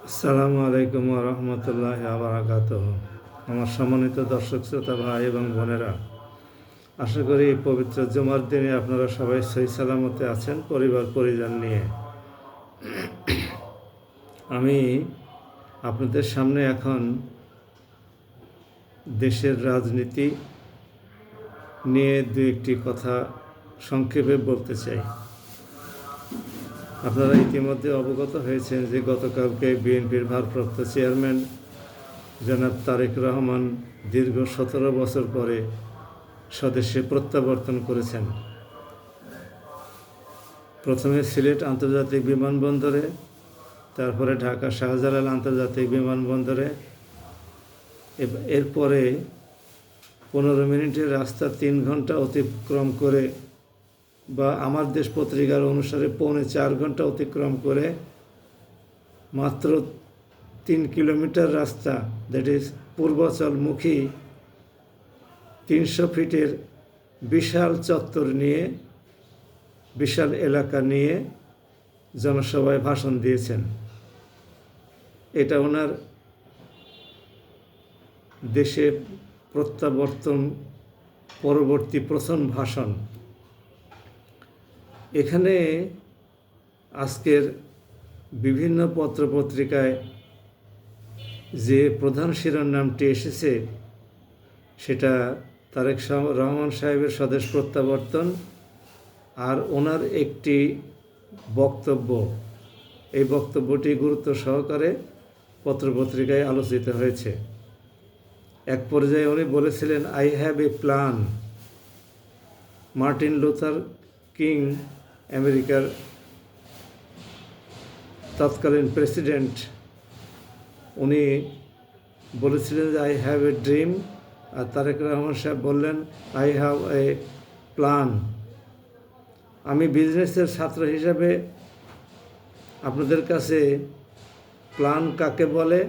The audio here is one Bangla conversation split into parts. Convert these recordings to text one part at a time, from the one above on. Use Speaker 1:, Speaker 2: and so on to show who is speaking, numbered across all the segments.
Speaker 1: আসসালামু আলাইকুম ওয়া রাহমাতুল্লাহি ওয়া বারাকাতুহু। আমার সম্মানিত দর্শক শ্রোতা ভাই এবং বোনেরা, আশা করি এই পবিত্র জুমার দিনে আপনারা সবাই সহি সালামতে আছেন পরিবার পরিজন নিয়ে। আমি আপনাদের সামনে এখন দেশের রাজনীতি নিয়ে দু একটি কথা সংক্ষেপে বলতে চাই। আপনারা ইতিমধ্যে অবগত হয়েছেন যে গতকালকে বিএনপির ভারপ্রাপ্ত চেয়ারম্যান জনাব তারেক রহমান দীর্ঘ 17 বছর পরে স্বদেশে প্রত্যাবর্তন করেছেন। প্রথমে সিলেট আন্তর্জাতিক বিমানবন্দরে, তারপরে ঢাকা শাহজালাল আন্তর্জাতিক বিমানবন্দরে, এরপরে 15 মিনিটের রাস্তা 3 ঘন্টা অতিক্রম করে, বা আমার দেশ পত্রিকার অনুসারে 3.25 ঘন্টা অতিক্রম করে মাত্র 3 কিলোমিটার রাস্তা, দ্যাট ইজ পূর্বাচলমুখী 300 ফিটের বিশাল চত্বর নিয়ে, বিশাল এলাকা নিয়ে জনসভায় ভাষণ দিয়েছেন। এটা ওনার দেশে প্রত্যাবর্তন পরবর্তী প্রথম ভাষণ। এখানে আজকের বিভিন্ন পত্রপত্রিকায় যে প্রধান শিরোনামটি এসেছে সেটা তারেক রহমান সাহেবের স্বদেশ প্রত্যাবর্তন আর ওনার একটি বক্তব্য। এই বক্তব্যটি গুরুত্ব সহকারে পত্রপত্রিকায় আলোচিত হয়েছে। এক পর্যায়ে উনি বলেছিলেন, I have a plan. Martin Luther king, আমেরিকার তৎকালীন প্রেসিডেন্ট, উনি বলেছিলেন যে আই হ্যাভ এ ড্রিম, আর তারেক রহমান সাহেব বললেন আই হ্যাভ এ প্ল্যান। আমি বিজনেসের ছাত্র হিসাবে আপনাদের কাছে প্ল্যান কাকে বলে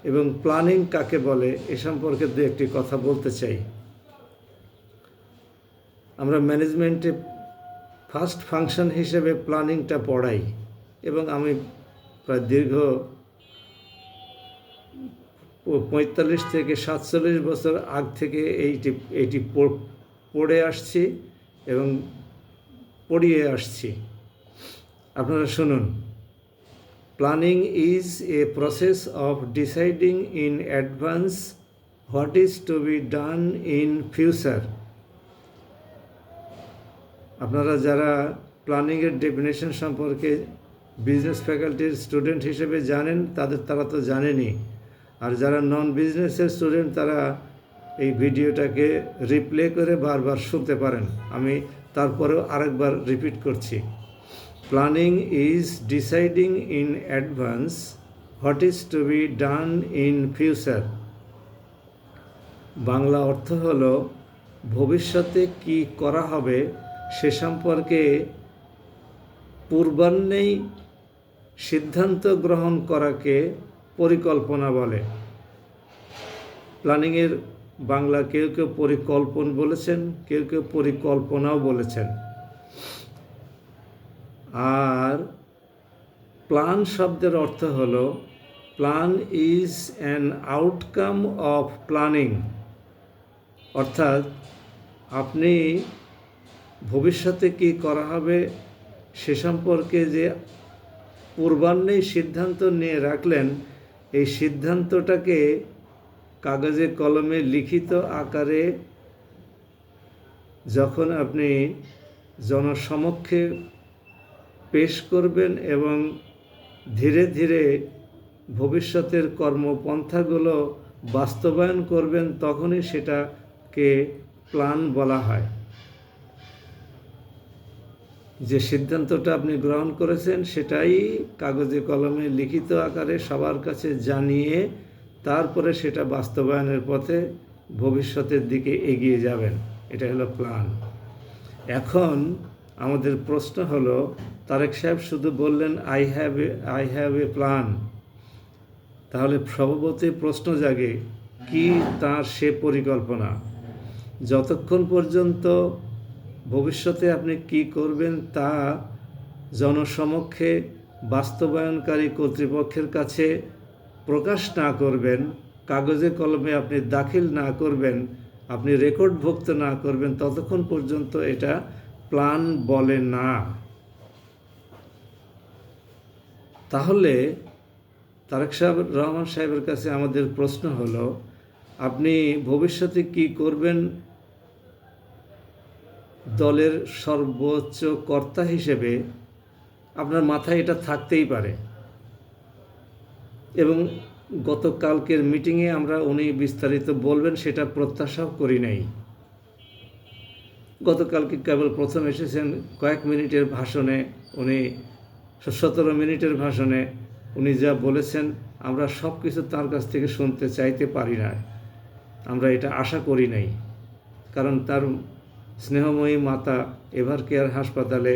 Speaker 1: এবং প্ল্যানিং কাকে বলে এ সম্পর্কে দু একটি কথা বলতে চাই। আমরা ম্যানেজমেন্টে ফার্স্ট ফাংশন হিসেবে প্ল্যানিংটা পড়াই, এবং আমি প্রায় দীর্ঘ 45 থেকে 47 বছর আগ থেকে এইটি পড়ে আসছি এবং পড়িয়ে আসছি। আপনারা শুনুন। Planning is a process of deciding in advance what is to be done in future. আপনারা যারা প্ল্যানিংয়ের ডেফিনেশন সম্পর্কে বিজনেস ফ্যাকাল্টির স্টুডেন্ট হিসেবে জানেন তারা তো জানেনই, আর যারা নন বিজনেসের স্টুডেন্ট তারা এই ভিডিওটাকে রিপ্লে করে বারবার শুনতে পারেন। আমি তারপরেও আরেকবার রিপিট করছি। Planning is deciding in advance what is to be done in future. Bangla অর্থ হলো ভবিষ্যতে কি করা হবে সে সম্পর্কে পূর্বাহ্নেই সিদ্ধান্ত গ্রহণ করাকে পরিকল্পনা বলে। প্ল্যানিংয়ের বাংলা কেউ কেউ পরিকল্পন বলেছেন, কেউ কেউ পরিকল্পনাও বলেছেন। আর প্ল্যান শব্দের অর্থ হলো plan is an outcome of planning. অর্থাৎ আপনি ভবিষ্যতে কি করা হবে সে সম্পর্কে যে পূর্বাহ্নেই সিদ্ধান্ত নিয়ে রাখলেন, এই সিদ্ধান্তটাকে কাগজে কলমে লিখিত আকারে যখন আপনি জনসমক্ষে পেশ করবেন এবং ধীরে ধীরে ভবিষ্যতের কর্মপন্থাগুলো বাস্তবায়ন করবেন, তখনই সেটাকে প্ল্যান বলা হয়। যে সিদ্ধান্তটা আপনি গ্রহণ করেছেন সেটাই কাগজে কলমে লিখিত আকারে সবার কাছে জানিয়ে তারপরে সেটা বাস্তবায়নের পথে ভবিষ্যতের দিকে এগিয়ে যাবেন। এটা হলো প্ল্যান। এখন আমাদের প্রশ্ন হলো, তারেক সাহেব শুধু বললেন আই হ্যাভ এ প্ল্যান, তাহলে স্বভাবতই প্রশ্ন জাগে কি তার সে পরিকল্পনা। যতক্ষণ পর্যন্ত ভবিষ্যতে আপনি কি করবেন তা জনসমক্ষে বাস্তবায়নকারী কর্তৃপক্ষের কাছে প্রকাশ না করবেন, কাগজে কলমে আপনি দাখিল না করবেন, আপনি রেকর্ডভুক্ত না করবেন, ততক্ষণ পর্যন্ত এটা প্ল্যান বলে না। তাহলে তারেক রহমান সাহেবের কাছে আমাদের প্রশ্ন হলো, আপনি ভবিষ্যতে কি করবেন দলের সর্বোচ্চ কর্তা হিসেবে আপনার মাথায় এটা থাকতেই পারে। এবং গতকালকের মিটিংয়ে উনি বিস্তারিত বলবেন সেটা প্রত্যাশাও করি নাই। গতকালকে কেবল প্রথম এসেছেন কয়েক মিনিটের ভাষণে, উনি 17 মিনিটের ভাষণে উনি যা বলেছেন আমরা সব কিছু তার কাছ থেকে শুনতে চাইতে পারি না, আমরা এটা আশা করি নাই। কারণ তার স্নেহময়ী মাতা এভার কেয়ার হাসপাতালে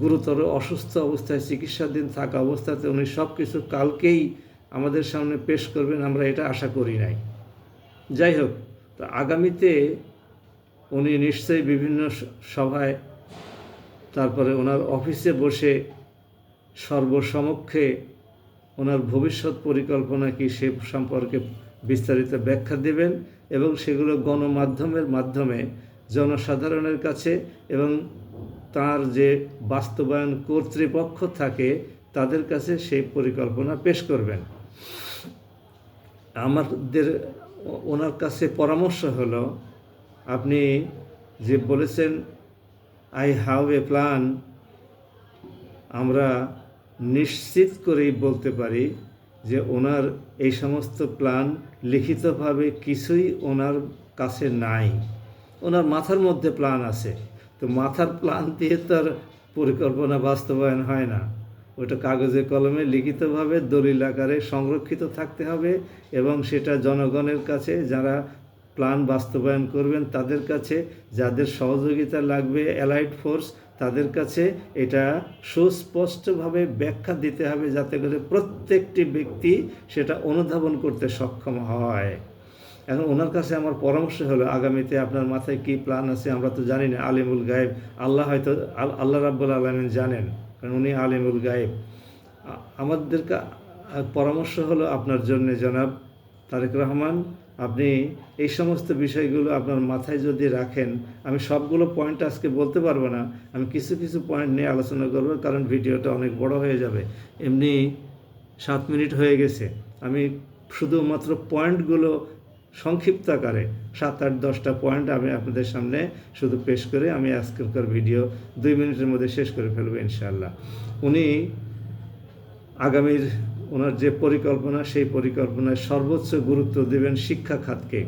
Speaker 1: গুরুতর অসুস্থ অবস্থায় চিকিৎসাধীন থাকা অবস্থাতে উনি সব কিছু কালকেই আমাদের সামনে পেশ করবেন, আমরা এটা আশা করি নাই। যাই হোক, তো আগামীতে উনি নিশ্চয়ই বিভিন্ন সভায়, তারপরে ওনার অফিসে বসে সর্বসমক্ষে ওনার ভবিষ্যৎ পরিকল্পনা কি সে সম্পর্কে বিস্তারিত ব্যাখ্যা দেবেন এবং সেগুলো গণমাধ্যমের মাধ্যমে জনসাধারণের কাছে এবং তার যে বাস্তবায়ন কর্তৃপক্ষ থাকে তাদের কাছে সেই পরিকল্পনা পেশ করবেন। আমাদের ওনার কাছে পরামর্শ হলো, আপনি যে বলেছেন আই হ্যাভ এ প্ল্যান, আমরা নিশ্চিত করেই বলতে পারি যে ওনার এই সমস্ত প্ল্যান লিখিতভাবে কিছুই ওনার কাছে নাই। ওনার মাথার মধ্যে প্ল্যান আছে, তো মাথার প্ল্যান দিয়ে তার পরিকল্পনা বাস্তবায়ন হয় না। ওটা কাগজে কলমে লিখিতভাবে দলিল আকারে সংরক্ষিত থাকতে হবে এবং সেটা জনগণের কাছে, যারা প্ল্যান বাস্তবায়ন করবেন তাদের কাছে, যাদের সহযোগিতা লাগবে অ্যালাইড ফোর্স, তাদের কাছে এটা সুস্পষ্টভাবে ব্যাখ্যা দিতে হবে যাতে করে প্রত্যেকটি ব্যক্তি সেটা অনুধাবন করতে সক্ষম হয়। এখন ওনার কাছে আমার পরামর্শ হলো, আগামীতে আপনার মাথায় কী প্ল্যান আছে আমরা তো জানি না, আলিমুল গায়েব আল্লাহ, হয়তো আল্লাহ রাব্বুল আলামিন জানেন, কারণ উনি আলিমুল গায়েব। আমাদের পরামর্শ হলো আপনার জন্য জনাব তারেক রহমান, আপনি এই সমস্ত বিষয়গুলো আপনার মাথায় যদি রাখেন, আমি সবগুলো পয়েন্ট আজকে বলতে পারবো না, আমি কিছু কিছু পয়েন্ট নিয়ে আলোচনা করব, কারণ ভিডিওটা অনেক বড় হয়ে যাবে। এমনি 7 মিনিট হয়ে গেছে, আমি শুধুমাত্র পয়েন্টগুলো সংক্ষিপ্ত আকারে 7, 8, 10টা পয়েন্ট আমি আপনাদের সামনে শুধু পেশ করে আমি আজকের ভিডিও 2 মিনিটের মধ্যে শেষ করে ফেলবো ইনশাআল্লাহ। উনি আগামীর ওনার যে পরিকল্পনা, সেই পরিকল্পনায় সর্বোচ্চ গুরুত্ব দেবেন শিক্ষা খাতকে।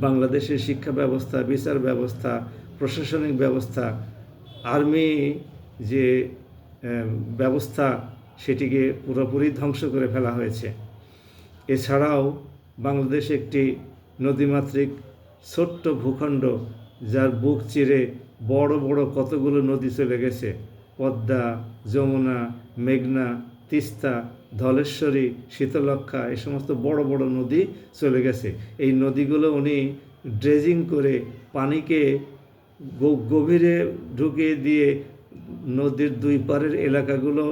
Speaker 1: বাংলাদেশের শিক্ষা ব্যবস্থা, বিচার ব্যবস্থা, প্রশাসনিক ব্যবস্থা, আর্মি যে ব্যবস্থা সেটিকে পুরোপুরি ধ্বংস করে ফেলা হয়েছে। এছাড়াও বাংলাদেশ একটি নদীমাতৃক ছোট্ট ভূখণ্ড, যার বুক চিরে বড় বড় কতগুলো নদী চলে গেছে, পদ্মা, যমুনা, মেঘনা, তিস্তা, ধলেশ্বরী, শীতলক্ষা, এই সমস্ত বড় বড় নদী চলে গেছে। এই নদীগুলো উনি ড্রেজিং করে পানিকে গভীরে ঢুকিয়ে দিয়ে নদীর 2 পারের এলাকাগুলো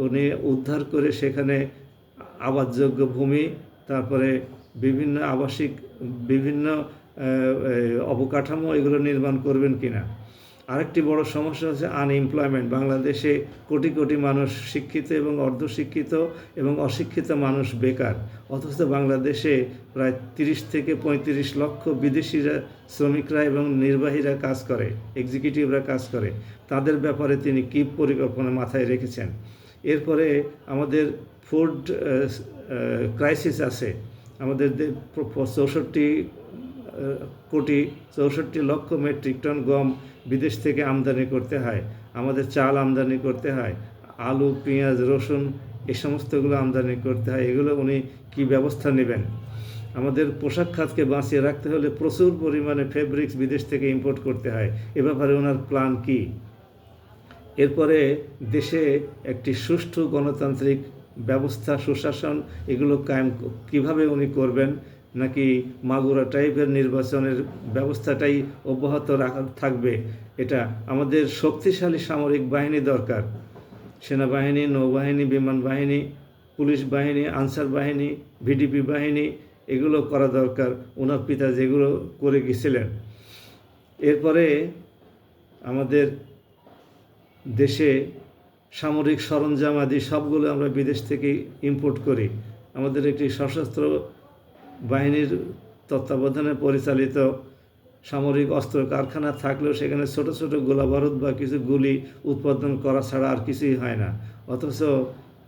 Speaker 1: উনি উদ্ধার করে সেখানে আবাসযোগ্য ভূমি, তারপরে বিভিন্ন আবাসিক বিভিন্ন অবকাঠামো এগুলো নির্মাণ করবেন কিনা। আরেকটি বড় সমস্যা হচ্ছে আনএমপ্লয়মেন্ট। বাংলাদেশে কোটি কোটি মানুষ শিক্ষিত এবং অর্ধশিক্ষিত এবং অশিক্ষিত মানুষ বেকার, অথচ বাংলাদেশে প্রায় 30 থেকে 35 লক্ষ বিদেশিরা শ্রমিকরা এবং নির্বাহীরা কাজ করে, এক্সিকিউটিভরা কাজ করে। তাদের ব্যাপারে তিনি কী পরিকল্পনা মাথায় রেখেছেন? এরপরে আমাদের ফুড ক্রাইসিস আছে। আমাদের 64 লক্ষ মেট্রিক টন গম বিদেশ থেকে আমদানি করতে হয়, আমাদের চাল আমদানি করতে হয়, আলু, পেঁয়াজ, রসুন এই সমস্তগুলো আমদানি করতে হয়। এগুলো উনি কি ব্যবস্থা নেবেন? আমাদের পোশাক খাতকে বাঁচিয়ে রাখতে হলে প্রচুর পরিমাণে ফেব্রিক্স বিদেশ থেকে ইম্পোর্ট করতে হয়। এ ব্যাপারে ওনার প্ল্যান কি? এরপরে দেশে একটি সুষ্ঠু গণতান্ত্রিক ব্যবস্থা, সুশাসন এগুলো কায়েম কিভাবে উনি করবেন? নাকি মাগুরা টাইপের নির্বাচনের ব্যবস্থাটাই অব্যাহত থাকবে? এটা আমাদের শক্তিশালী সামরিক বাহিনী দরকার। সেনাবাহিনী, নৌবাহিনী, বিমান বাহিনী, পুলিশ বাহিনী, আনসার বাহিনী, ভিডিপি বাহিনী, এগুলো করা দরকার। ওনার পিতা যেগুলো করে গেছিলেন। এরপরে আমাদের দেশে সামরিক সরঞ্জাম আদি সবগুলো আমরা বিদেশ থেকে ইম্পোর্ট করি। আমাদের একটি সশস্ত্র বাহিনীর তত্ত্বাবধানে পরিচালিত সামরিক অস্ত্র কারখানা থাকলেও সেখানে ছোট ছোট গোলা বারুদ বা কিছু গুলি উৎপাদন করা ছাড়া আর কিছুই হয় না। অথচ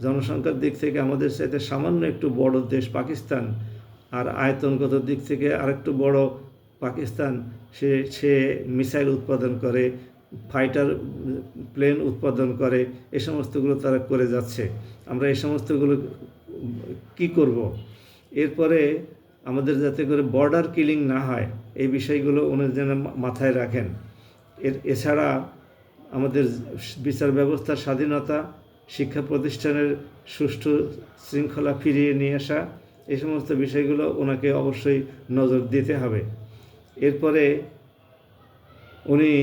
Speaker 1: জনসংখ্যার দিক থেকে আমাদের চাইতে সামান্য একটু বড় দেশ পাকিস্তান, আর আয়তনগত দিক থেকে আরেকটু বড় পাকিস্তান, সে মিসাইল উৎপাদন করে, ফাইটার প্লেন উৎপাদন করে, এ সমস্তগুলো তারা করে যাচ্ছে। আমরা এই সমস্তগুলো কি করব? এরপরে আমাদের যাতে করে বর্ডার কিলিং না হয় এই বিষয়গুলো উনি যেন মাথায় রাখেন। এছাড়া আমাদের বিচার ব্যবস্থার স্বাধীনতা, শিক্ষা প্রতিষ্ঠানের সুষ্ঠু শৃঙ্খলা ফিরিয়ে নিয়ে আসা, এই সমস্ত বিষয়গুলো ওনাকে অবশ্যই নজর দিতে হবে। এরপরে উনি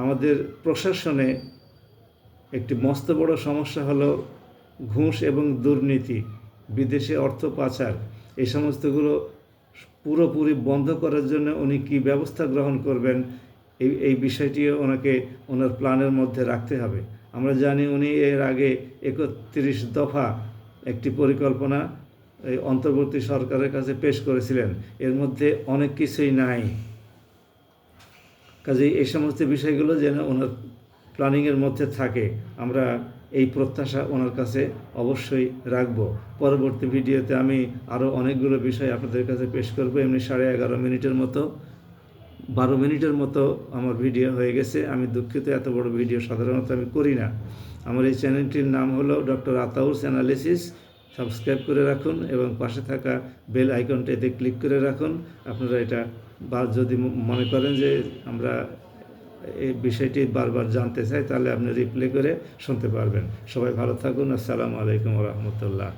Speaker 1: আমাদের প্রশাসনে একটি মস্ত বড় সমস্যা হলো ঘুষ এবং দুর্নীতি, বিদেশে অর্থ পাচার, এই সমস্তগুলো পুরোপুরি বন্ধ করার জন্য উনি কী ব্যবস্থা গ্রহণ করবেন এই বিষয়টিও ওনাকে ওনার প্ল্যানের মধ্যে রাখতে হবে। আমরা জানি উনি এর আগে 31 দফা একটি পরিকল্পনা এই অন্তর্বর্তী সরকারের কাছে পেশ করেছিলেন। এর মধ্যে অনেক কিছুই নাই। কাজেই এই সমস্ত বিষয়গুলো যেন ওনার প্ল্যানিংয়ের মধ্যে থাকে, আমরা এই প্রত্যাশা ওনার কাছে অবশ্যই রাখব। পরবর্তী ভিডিওতে আমি আরও অনেকগুলো বিষয় আপনাদের কাছে পেশ করব। এমনি 11.5 মিনিটের মতো, 12 মিনিটের মতো আমার ভিডিও হয়ে গেছে। আমি দুঃখিত, এত বড় ভিডিও সাধারণত আমি করি না। আমার এই চ্যানেলটির নাম হলো ডক্টর আতাউরস অ্যানালিসিস। সাবস্ক্রাইব করে রাখুন এবং পাশে থাকা বেল আইকনটাতে ক্লিক করে রাখুন। আপনারা এটা বা যদি মনে করেন যে আমরা এই বিষয়টি বারবার জানতে চাই, তাহলে আপনি রিপ্লে করে শুনতে পারবেন। সবাই ভালো থাকুন। আসসালামু আলাইকুম ওয়া রাহমাতুল্লাহ।